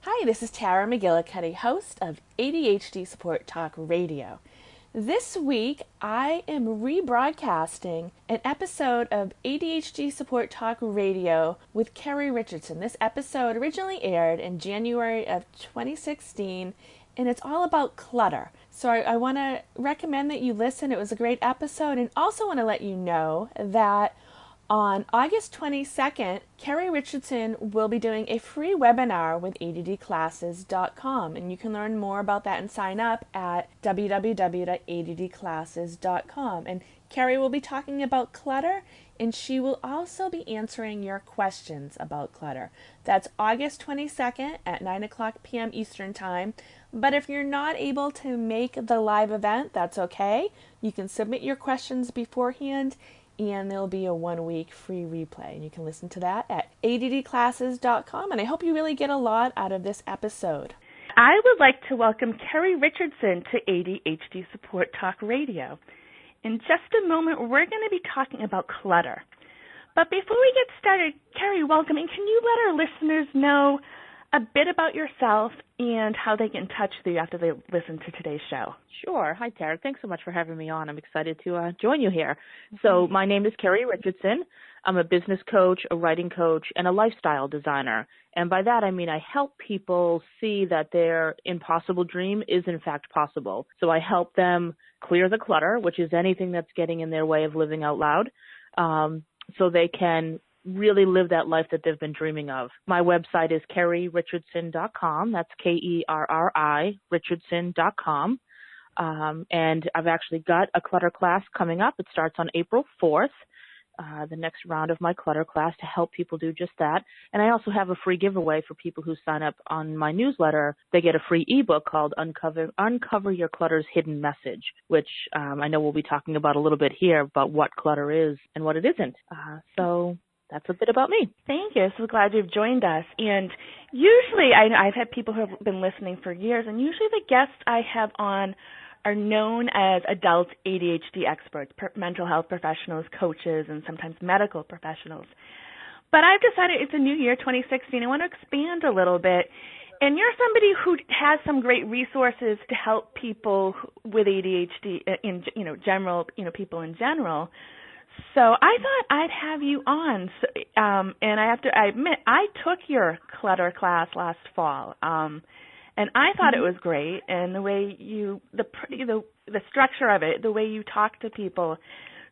Hi, this is Tara McGillicuddy, host of ADHD Support Talk Radio. This week, I am rebroadcasting an episode of ADHD Support Talk Radio with Kerri Richardson. This episode originally aired in January of 2016, and it's all about clutter. So I want to recommend that you listen. It was a great episode, and also want to let you know that on August 22nd, Kerri Richardson will be doing a free webinar with ADDclasses.com, and you can learn more about that and sign up at www.addclasses.com. And Kerri will be talking about clutter, and she will also be answering your questions about clutter. That's August 22nd at 9 o'clock p.m. Eastern Time. But if you're not able to make the live event, that's okay. You can submit your questions beforehand, and there'll be a 1-week free replay. And you can listen to that at addclasses.com. And I hope you really get a lot out of this episode. I would like to welcome Kerri Richardson to ADHD Support Talk Radio. In just a moment, we're going to be talking about clutter. But before we get started, Kerri, welcome. And can you let our listeners know a bit about yourself and how they get in touch with you after they listen to today's show? Sure. Hi, Tara. Thanks so much for having me on. I'm excited to join you here. So my name is Kerri Richardson. I'm a business coach, a writing coach, and a lifestyle designer. And by that, I mean I help people see that their impossible dream is, in fact, possible. So I help them clear the clutter, which is anything that's getting in their way of living out loud, so they can really live that life that they've been dreaming of. My website is kerririchardson.com. That's Kerri, Richardson.com. And I've actually got a clutter class coming up. It starts on April 4th, the next round of my clutter class to help people do just that. And I also have a free giveaway for people who sign up on my newsletter. They get a free ebook called Uncover Your Clutter's Hidden Message, which I know we'll be talking about a little bit here about what clutter is and what it isn't. So that's a bit about me. Thank you. So glad you've joined us. And usually I've had people who have been listening for years, and usually the guests I have on are known as adult ADHD experts, mental health professionals, coaches, and sometimes medical professionals. But I've decided it's a new year, 2016. I want to expand a little bit. And you're somebody who has some great resources to help people with ADHD in general, people in general. So I thought I'd have you on, and I admit I took your clutter class last fall, and I thought it was great, and the way the structure of it, the way you talk to people.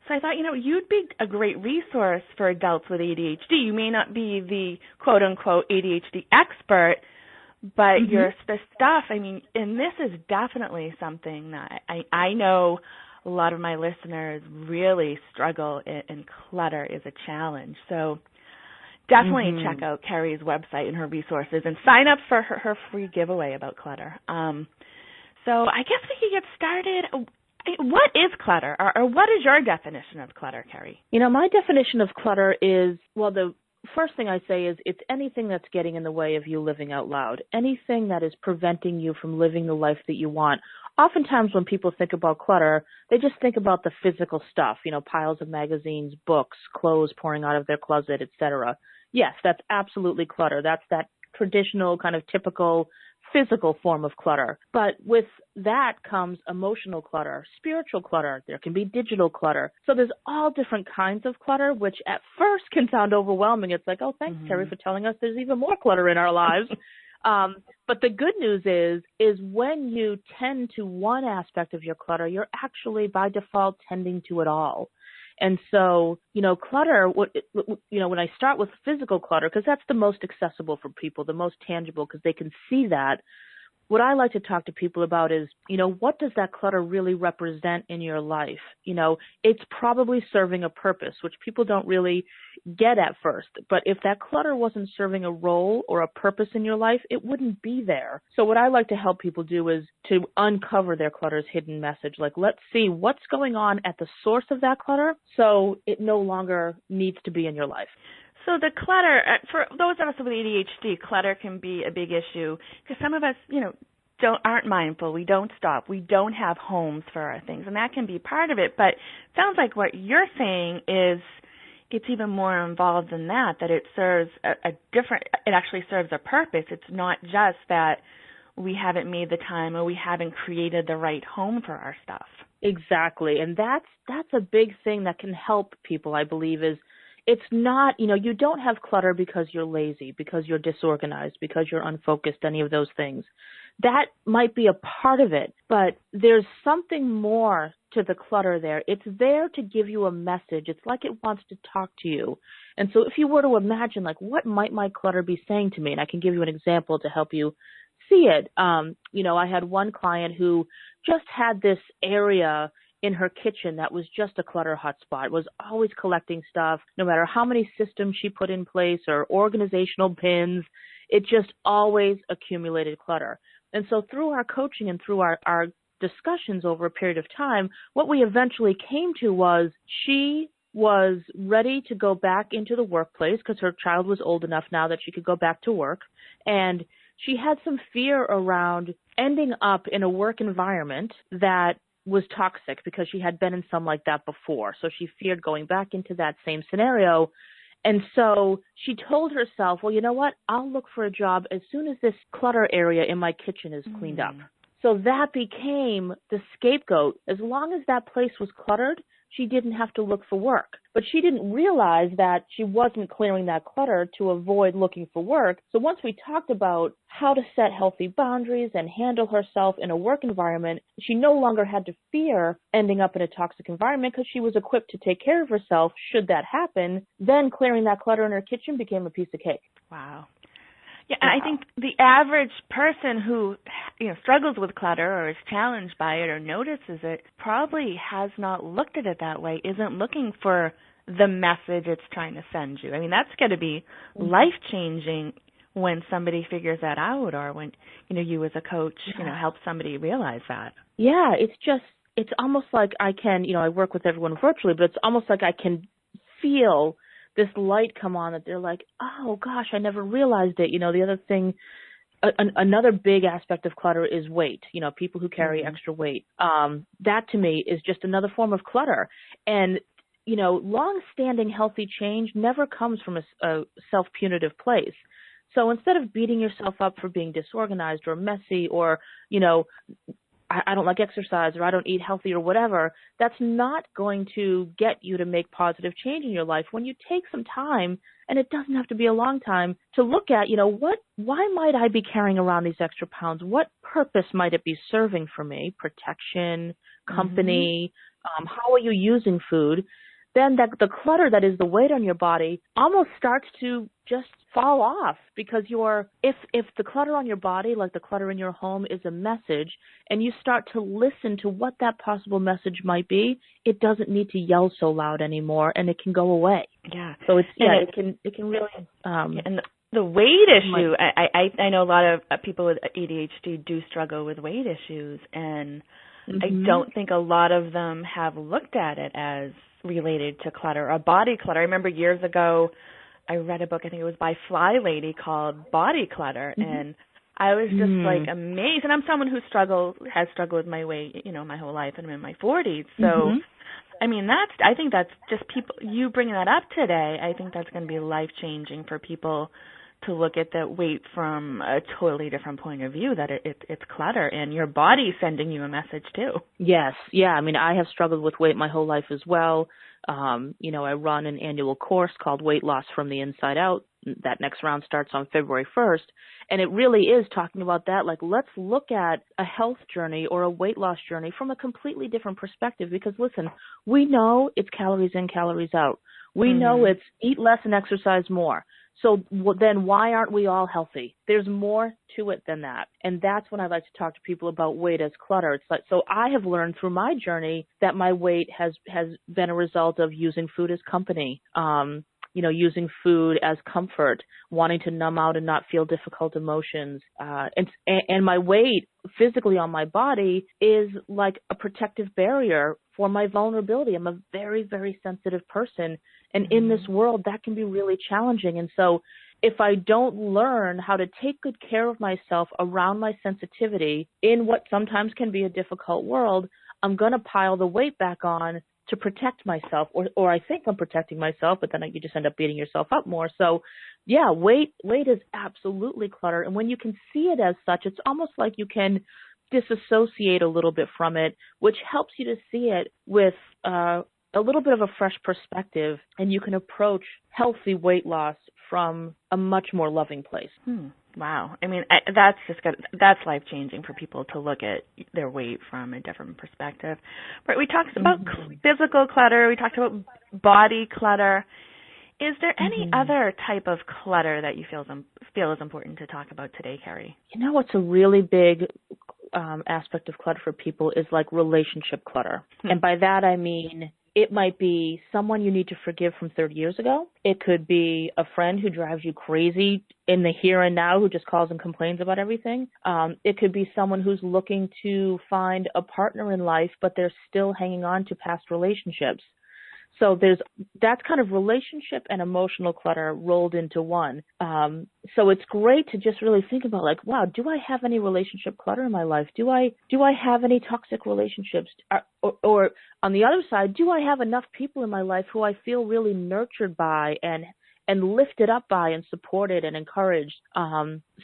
So I thought, you'd be a great resource for adults with ADHD. You may not be the quote unquote ADHD expert, but the stuff. And this is definitely something that I know a lot of my listeners really struggle, and clutter is a challenge. So definitely check out Kerri's website and her resources and sign up for her free giveaway about clutter. So I guess we could get started. What is clutter, or what is your definition of clutter, Kerri? My definition of clutter is, the first thing I say is it's anything that's getting in the way of you living out loud, anything that is preventing you from living the life that you want. Oftentimes when people think about clutter, they just think about the physical stuff, piles of magazines, books, clothes pouring out of their closet, etc. Yes, that's absolutely clutter. That's that traditional kind of typical physical form of clutter. But with that comes emotional clutter, spiritual clutter. There can be digital clutter. So there's all different kinds of clutter, which at first can sound overwhelming. It's like, oh, thanks, Kerri, for telling us there's even more clutter in our lives. But the good news is when you tend to one aspect of your clutter, you're actually by default tending to it all. And so, clutter, when I start with physical clutter, because that's the most accessible for people, the most tangible, because they can see that, what I like to talk to people about is, what does that clutter really represent in your life? It's probably serving a purpose, which people don't really get at first. But if that clutter wasn't serving a role or a purpose in your life, it wouldn't be there. So what I like to help people do is to uncover their clutter's hidden message. Like, let's see what's going on at the source of that clutter so it no longer needs to be in your life. So the clutter, for those of us with ADHD, clutter can be a big issue because some of us, aren't mindful. We don't stop. We don't have homes for our things, and that can be part of it. But it sounds like what you're saying is it's even more involved than that, that it serves it actually serves a purpose. It's not just that we haven't made the time or we haven't created the right home for our stuff. Exactly. And that's a big thing that can help people, I believe, is it's not, you don't have clutter because you're lazy, because you're disorganized, because you're unfocused, any of those things. That might be a part of it, but there's something more to the clutter there. It's there to give you a message. It's like it wants to talk to you. And so if you were to imagine, like, what might my clutter be saying to me? And I can give you an example to help you see it. I had one client who just had this area in her kitchen that was just a clutter hotspot, was always collecting stuff, no matter how many systems she put in place or organizational pins, it just always accumulated clutter. And so through our coaching and through our discussions over a period of time, what we eventually came to was she was ready to go back into the workplace because her child was old enough now that she could go back to work. And she had some fear around ending up in a work environment that was toxic because she had been in some like that before. So she feared going back into that same scenario. And so she told herself, well, you know what? I'll look for a job as soon as this clutter area in my kitchen is cleaned up. So that became the scapegoat. As long as that place was cluttered, she didn't have to look for work. But she didn't realize that she wasn't clearing that clutter to avoid looking for work. So once we talked about how to set healthy boundaries and handle herself in a work environment, she no longer had to fear ending up in a toxic environment because she was equipped to take care of herself should that happen. Then clearing that clutter in her kitchen became a piece of cake. Wow. Yeah, and I think the average person who struggles with clutter or is challenged by it or notices it probably has not looked at it that way, isn't looking for the message it's trying to send you. I mean, that's going to be life-changing when somebody figures that out, or when you as a coach help somebody realize that. Yeah, it's almost like I can, I work with everyone virtually, but it's almost like I can feel this light come on that they're like, oh gosh, I never realized it. The other thing, another big aspect of clutter is weight. People who carry extra weight. That to me is just another form of clutter. And, long-standing healthy change never comes from a self-punitive place. So instead of beating yourself up for being disorganized or messy or, I don't like exercise or I don't eat healthy or whatever, that's not going to get you to make positive change in your life. When you take some time, and it doesn't have to be a long time, to look at, why might I be carrying around these extra pounds? What purpose might it be serving for me? Protection, company, how are you using food? Then the clutter that is the weight on your body almost starts to just fall off because if the clutter on your body, like the clutter in your home, is a message and you start to listen to what that possible message might be, it doesn't need to yell so loud anymore and it can go away. Yeah. So it can really and the weight issue, I know a lot of people with ADHD do struggle with weight issues, and I don't think a lot of them have looked at it as related to clutter or body clutter. I remember years ago I read a book, I think it was by Fly Lady, called Body Clutter, and I was just like amazed. And I'm someone who has struggled with my weight, my whole life, and I'm in my 40s. So I mean, I think that's just you bringing that up today, I think that's going to be life-changing for people to look at the weight from a totally different point of view, that it's clutter and your body sending you a message too. Yes. Yeah. I mean, I have struggled with weight my whole life as well. I run an annual course called Weight Loss from the Inside Out. That next round starts on February 1st. And it really is talking about that. Like, let's look at a health journey or a weight loss journey from a completely different perspective. Because listen, we know it's calories in, calories out. We know it's eat less and exercise more. So then why aren't we all healthy? There's more to it than that. And that's when I like to talk to people about weight as clutter. It's like, so I have learned through my journey that my weight has been a result of using food as company, using food as comfort, wanting to numb out and not feel difficult emotions. And my weight physically on my body is like a protective barrier for my vulnerability. I'm a very, very sensitive person. And in this world, that can be really challenging. And so if I don't learn how to take good care of myself around my sensitivity in what sometimes can be a difficult world, I'm going to pile the weight back on to protect myself, or I think I'm protecting myself, but then you just end up beating yourself up more. So yeah, weight is absolutely clutter. And when you can see it as such, it's almost like you can disassociate a little bit from it, which helps you to see it with a little bit of a fresh perspective, and you can approach healthy weight loss from a much more loving place. Wow. I mean, that's just good. That's life-changing for people to look at their weight from a different perspective. Right, we talked about physical clutter. We talked about body clutter. Is there any other type of clutter that you feel is important to talk about today, Kerri? You know what's a really big aspect of clutter for people is like relationship clutter. And by that I mean it might be someone you need to forgive from 30 years ago. It could be a friend who drives you crazy in the here and now who just calls and complains about everything. It could be someone who's looking to find a partner in life, but they're still hanging on to past relationships. So that's kind of relationship and emotional clutter rolled into one. So it's great to just really think about like, wow, do I have any relationship clutter in my life? Do I have any toxic relationships? Or on the other side, do I have enough people in my life who I feel really nurtured by and lifted up by and supported and encouraged?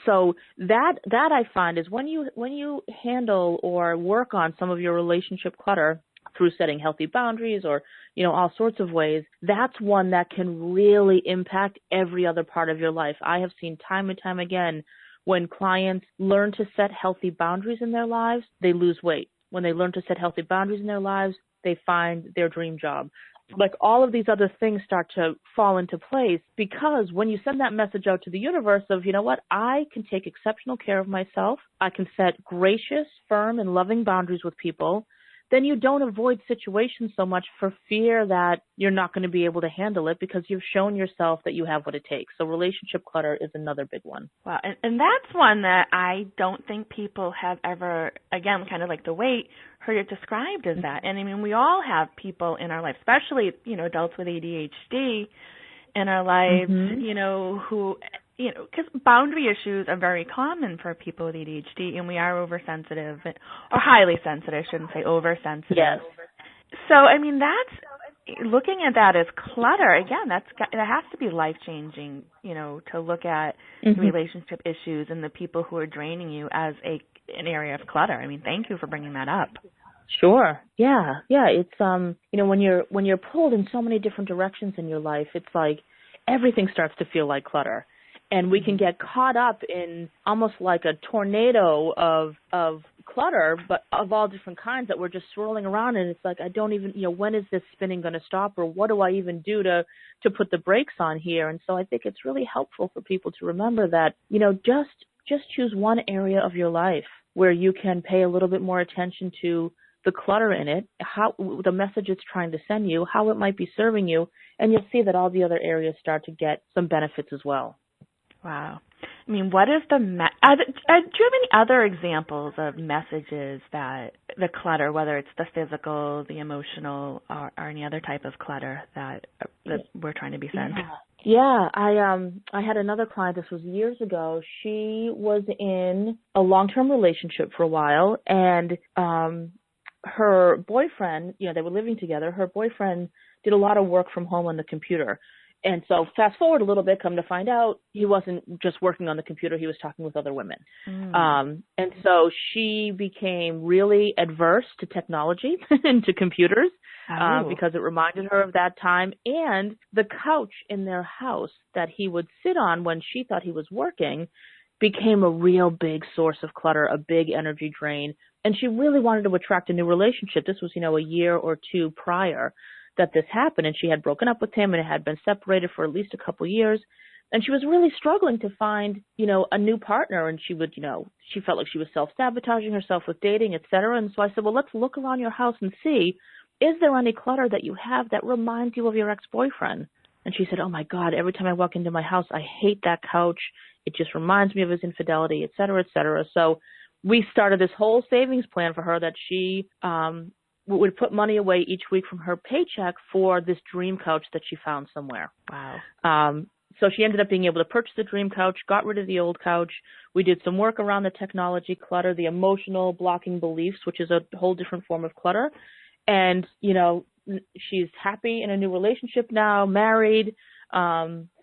So that I find is when you handle or work on some of your relationship clutter through setting healthy boundaries or, all sorts of ways, that's one that can really impact every other part of your life. I have seen time and time again when clients learn to set healthy boundaries in their lives, they lose weight. When they learn to set healthy boundaries in their lives, they find their dream job. Like all of these other things start to fall into place because when you send that message out to the universe of, you know what, I can take exceptional care of myself, I can set gracious, firm, and loving boundaries with people, then you don't avoid situations so much for fear that you're not going to be able to handle it because you've shown yourself that you have what it takes. So relationship clutter is another big one. Wow, and that's one that I don't think people have ever, again, kind of like the weight, heard it described as that. And I mean, we all have people in our life, especially, adults with ADHD in our lives, who, because boundary issues are very common for people with ADHD, and we are oversensitive, or highly sensitive, I shouldn't say oversensitive. Yes. So, I mean, that's, looking at that as clutter, again, that has to be life-changing, to look at relationship issues and the people who are draining you as an area of clutter. I mean, thank you for bringing that up. Sure. Yeah. It's, when you're pulled in so many different directions in your life, it's like everything starts to feel like clutter. And we can get caught up in almost like a tornado of clutter, but of all different kinds that we're just swirling around. And it's like, I don't even, when is this spinning going to stop, or what do I even do to put the brakes on here? And so I think it's really helpful for people to remember that, just choose one area of your life where you can pay a little bit more attention to the clutter in it, how the message it's trying to send you, how it might be serving you, and you'll see that all the other areas start to get some benefits as well. Wow. I mean, what is do you have any other examples of messages that the clutter, whether it's the physical, the emotional, or any other type of clutter that we're trying to be sent? Yeah. I had another client, this was years ago. She was in a long-term relationship for a while, and her boyfriend, they were living together. Her boyfriend did a lot of work from home on the computer. And so fast forward a little bit, come to find out he wasn't just working on the computer, he was talking with other women. And so she became really adverse to technology and to computers because it reminded her of that time. And the couch in their house that he would sit on when she thought he was working became a real big source of clutter, a big energy drain. And she really wanted to attract a new relationship. This was, a year or two prior that this happened, and she had broken up with him and had been separated for at least a couple years. And she was really struggling to find, a new partner. And she would, she felt like she was self-sabotaging herself with dating, et cetera. And so I said, well, let's look around your house and see, is there any clutter that you have that reminds you of your ex-boyfriend? And she said, oh my God, every time I walk into my house, I hate that couch. It just reminds me of his infidelity, et cetera, et cetera. So we started this whole savings plan for her that she, would put money away each week from her paycheck for this dream couch that she found somewhere. Wow. So she ended up being able to purchase the dream couch, got rid of the old couch. We did some work around the technology clutter, the emotional blocking beliefs, which is a whole different form of clutter. And, she's happy in a new relationship now, married,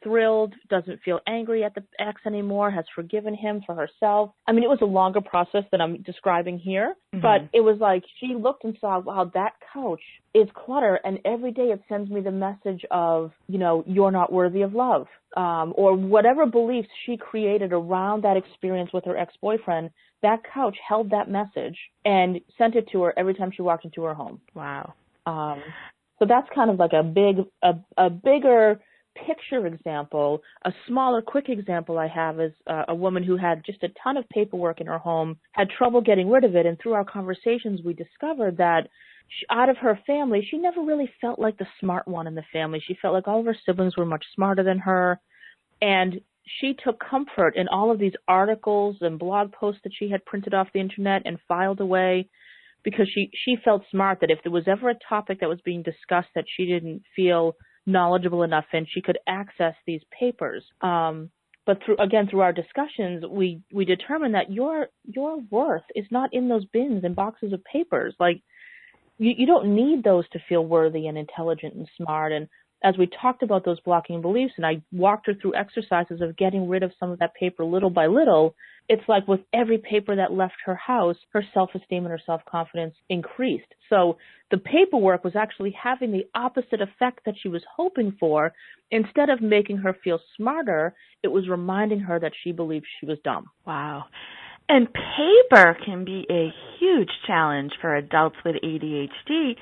thrilled, doesn't feel angry at the ex anymore, has forgiven him for herself. I mean, it was a longer process than I'm describing here, but it was like she looked and saw, wow, that couch is clutter, and every day it sends me the message of, you're not worthy of love, or whatever beliefs she created around that experience with her ex-boyfriend. That couch held that message and sent it to her every time she walked into her home. Wow. So that's kind of like a bigger picture example. A smaller, quick example I have is a woman who had just a ton of paperwork in her home, had trouble getting rid of it, and through our conversations we discovered that out of her family, she never really felt like the smart one in the family. She felt like all of her siblings were much smarter than her, and she took comfort in all of these articles and blog posts that she had printed off the internet and filed away, because she felt smart that if there was ever a topic that was being discussed that she didn't feel knowledgeable enough in, she could access these papers. But through our discussions, we determined that your worth is not in those bins and boxes of papers. Like, you don't need those to feel worthy and intelligent and smart. And as we talked about those blocking beliefs, and I walked her through exercises of getting rid of some of that paper little by little, it's like with every paper that left her house, her self-esteem and her self-confidence increased. So the paperwork was actually having the opposite effect that she was hoping for. Instead of making her feel smarter, it was reminding her that she believed she was dumb. Wow. And paper can be a huge challenge for adults with ADHD.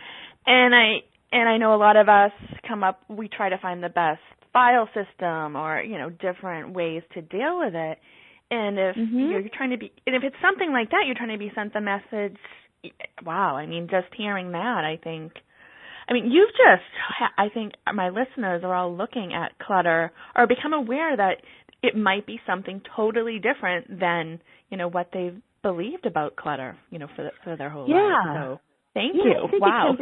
And I know a lot of us we try to find the best file system or, different ways to deal with it. And if you're trying to be, and if it's something like that, you're trying to be sent the message, wow, I mean, just hearing that, I think my listeners are all looking at clutter or become aware that it might be something totally different than, what they've believed about clutter, for their whole life. So thank you. Wow.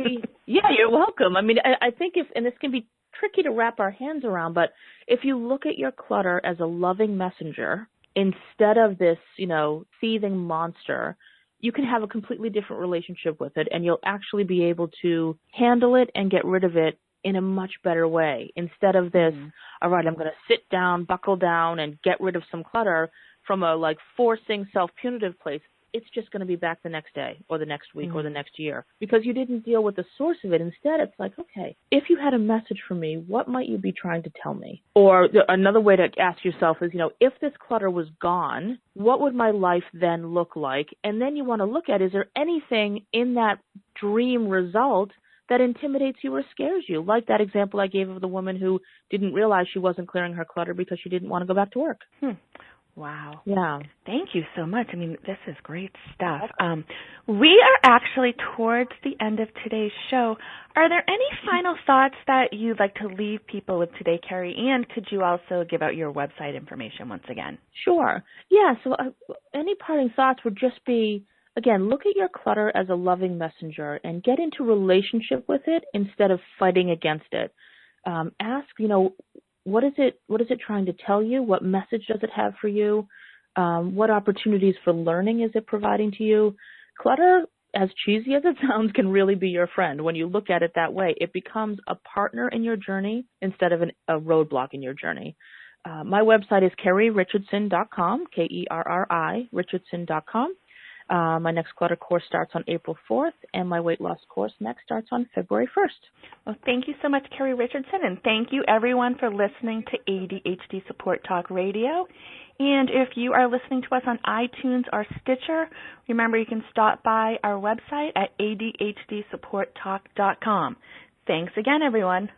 You're welcome. I mean, I think and this can be tricky to wrap our hands around, but if you look at your clutter as a loving messenger, instead of this, seething monster, you can have a completely different relationship with it, and you'll actually be able to handle it and get rid of it in a much better way. Instead of this, all right, I'm going to sit down, buckle down, and get rid of some clutter from a forcing self-punitive place. It's just going to be back the next day or the next week or the next year because you didn't deal with the source of it. Instead, it's like, okay, if you had a message for me, what might you be trying to tell me? Or another way to ask yourself is, if this clutter was gone, what would my life then look like? And then you want to look at, is there anything in that dream result that intimidates you or scares you? Like that example I gave of the woman who didn't realize she wasn't clearing her clutter because she didn't want to go back to work. Wow. Yeah. Thank you so much. I mean, this is great stuff. We are actually towards the end of today's show. Are there any final thoughts that you'd like to leave people with today, Kerri? And could you also give out your website information once again? Sure. Yeah, so any parting thoughts would just be, again, look at your clutter as a loving messenger and get into relationship with it instead of fighting against it. Ask, what is it trying to tell you? What message does it have for you? What opportunities for learning is it providing to you? Clutter, as cheesy as it sounds, can really be your friend. When you look at it that way, it becomes a partner in your journey instead of a roadblock in your journey. My website is kerririchardson.com, Kerri, Richardson.com. My next clutter course starts on April 4th, and my weight loss course next starts on February 1st. Well, thank you so much, Kerri Richardson, and thank you, everyone, for listening to ADHD Support Talk Radio. And if you are listening to us on iTunes or Stitcher, remember you can stop by our website at adhdsupporttalk.com. Thanks again, everyone.